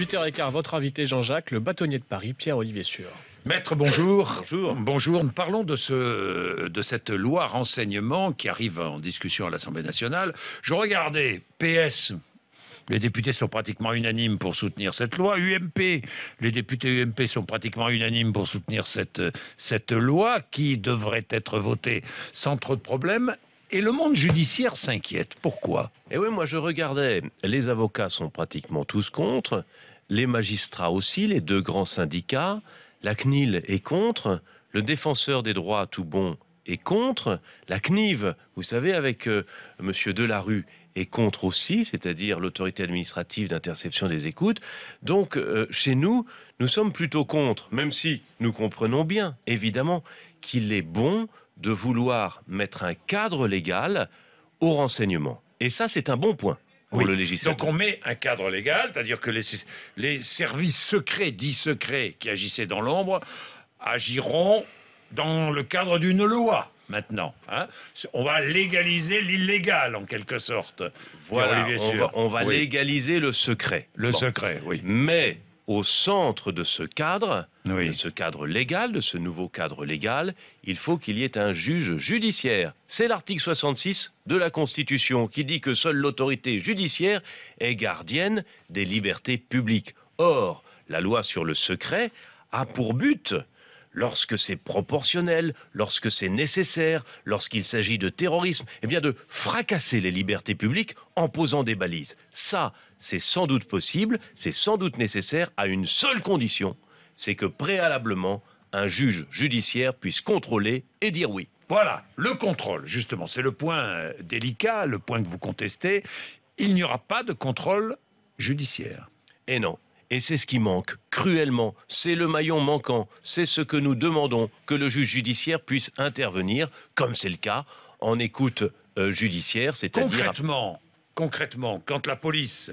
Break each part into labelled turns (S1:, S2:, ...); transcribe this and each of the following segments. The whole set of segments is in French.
S1: 8h15, votre invité Jean-Jacques, le bâtonnier de Paris, Pierre-Olivier Sûr.
S2: Maître, bonjour.
S1: Bonjour.
S2: Bonjour. Nous parlons de cette loi renseignement qui arrive en discussion à l'Assemblée nationale. Je regardais PS. Les députés sont pratiquement unanimes pour soutenir cette loi. UMP, les députés UMP sont pratiquement unanimes pour soutenir cette loi qui devrait être votée sans trop de problèmes. Et le monde judiciaire s'inquiète. Pourquoi ?
S3: Et oui, moi je regardais, les avocats sont pratiquement tous contre, les magistrats aussi, les deux grands syndicats, la CNIL est contre, le défenseur des droits tout bon est contre, la CNIV, vous savez, avec Monsieur Delarue, est contre aussi, c'est-à-dire l'autorité administrative d'interception des écoutes. Donc, chez nous, nous sommes plutôt contre, même si nous comprenons bien, évidemment, qu'il est bon de vouloir mettre un cadre légal au renseignement. Et ça, c'est un bon point pour le législateur.
S2: Donc on met un cadre légal, c'est-à-dire que les services secrets, dits secrets, qui agissaient dans l'ombre, agiront dans le cadre d'une loi. Maintenant, hein. On va légaliser l'illégal, en quelque sorte.
S3: Voilà, on va légaliser le secret.
S2: Le secret, oui.
S3: Mais au centre de ce cadre,
S2: Oui.
S3: de ce cadre légal, de ce nouveau cadre légal, il faut qu'il y ait un juge judiciaire. C'est l'article 66 de la Constitution qui dit que seule l'autorité judiciaire est gardienne des libertés publiques. Or, la loi sur le secret a pour but, lorsque c'est proportionnel, lorsque c'est nécessaire, lorsqu'il s'agit de terrorisme, eh bien de fracasser les libertés publiques en posant des balises. Ça, c'est sans doute possible, c'est sans doute nécessaire à une seule condition, c'est que préalablement, un juge judiciaire puisse contrôler et dire oui.
S2: Voilà, le contrôle, justement, c'est le point délicat, le point que vous contestez. Il n'y aura pas de contrôle judiciaire.
S3: Et non. Et c'est ce qui manque, cruellement. C'est le maillon manquant. C'est ce que nous demandons, que le juge judiciaire puisse intervenir, comme c'est le cas, en écoute judiciaire, c'est-à-dire...
S2: Concrètement, quand la police,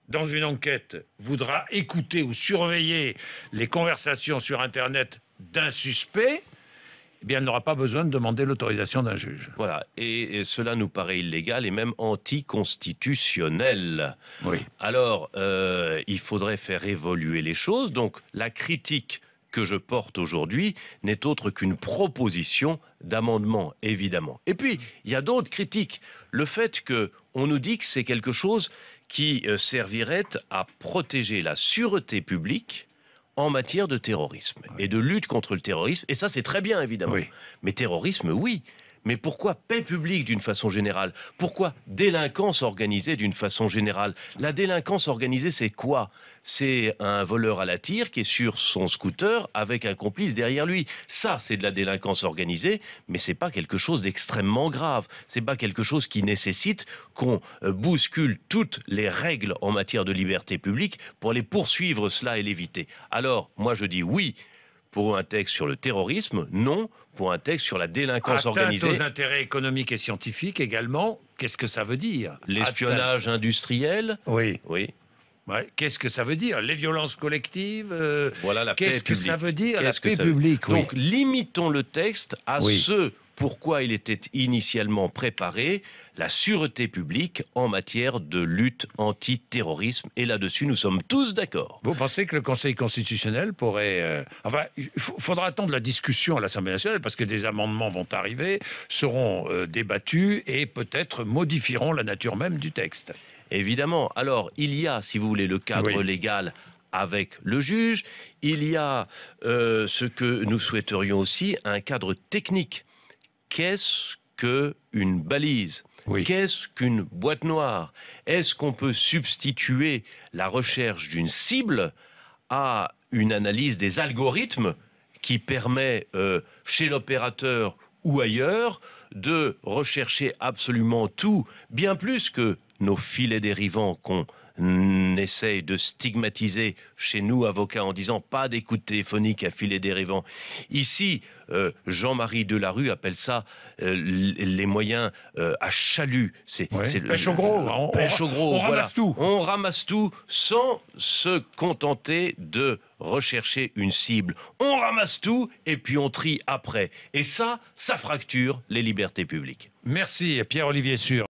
S2: dans une enquête, voudra écouter ou surveiller les conversations sur Internet d'un suspect, eh bien, elle n'aura pas besoin de demander l'autorisation d'un juge.
S3: Voilà, et cela nous paraît illégal et même anticonstitutionnel.
S2: Oui.
S3: Alors, il faudrait faire évoluer les choses. Donc, la critique que je porte aujourd'hui n'est autre qu'une proposition d'amendement, évidemment. Et puis, il y a d'autres critiques. Le fait qu'on nous dit que c'est quelque chose qui servirait à protéger la sûreté publique en matière de terrorisme et de lutte contre le terrorisme. Et ça, c'est très bien, évidemment.
S2: Oui.
S3: Mais terrorisme, oui. Mais pourquoi paix publique d'une façon générale? Pourquoi délinquance organisée d'une façon générale? La délinquance organisée, c'est quoi? C'est un voleur à la tire qui est sur son scooter avec un complice derrière lui. Ça, c'est de la délinquance organisée, mais c'est pas quelque chose d'extrêmement grave. C'est pas quelque chose qui nécessite qu'on bouscule toutes les règles en matière de liberté publique pour aller poursuivre cela et l'éviter. Alors, moi, je dis oui pour un texte sur le terrorisme, non pour un texte sur la délinquance organisée.
S2: Atteinte aux intérêts économiques et scientifiques également, qu'est-ce que ça veut dire?
S3: L'espionnage industriel.
S2: Oui.
S3: Oui.
S2: Ouais. Qu'est-ce que ça veut dire? Les violences collectives
S3: Voilà la paix
S2: Qu'est-ce que
S3: publique.
S2: ça veut dire, la
S3: Qu'est-ce que
S2: paix
S3: ça veut-
S2: publique?
S3: Donc, limitons le texte à
S2: Oui.
S3: ce pourquoi il était initialement préparé, la sûreté publique en matière de lutte antiterrorisme. Et là-dessus, nous sommes tous d'accord.
S2: Vous pensez que le Conseil constitutionnel pourrait... Enfin, il faudra attendre la discussion à l'Assemblée nationale parce que des amendements vont arriver, seront débattus et peut-être modifieront la nature même du texte.
S3: Évidemment. Alors, il y a, si vous voulez, le cadre
S2: Oui.
S3: légal avec le juge. Il y a ce que nous souhaiterions aussi, un cadre technique. Qu'est-ce qu'une balise?
S2: Oui.
S3: Qu'est-ce qu'une boîte noire? Est-ce qu'on peut substituer la recherche d'une cible à une analyse des algorithmes qui permet, chez l'opérateur ou ailleurs, de rechercher absolument tout, bien plus que nos filets dérivants qu'on essaye de stigmatiser chez nous, avocats, en disant pas d'écoute téléphonique à filet dérivant. Ici, Jean-Marie Delarue appelle ça les moyens à chalut.
S2: Pêche au gros.
S3: Pêche au gros,
S2: on
S3: voilà.
S2: ramasse tout.
S3: On ramasse tout sans se contenter de rechercher une cible. On ramasse tout et puis on trie après. Et ça fracture les libertés publiques.
S2: Merci, Pierre-Olivier Sûr.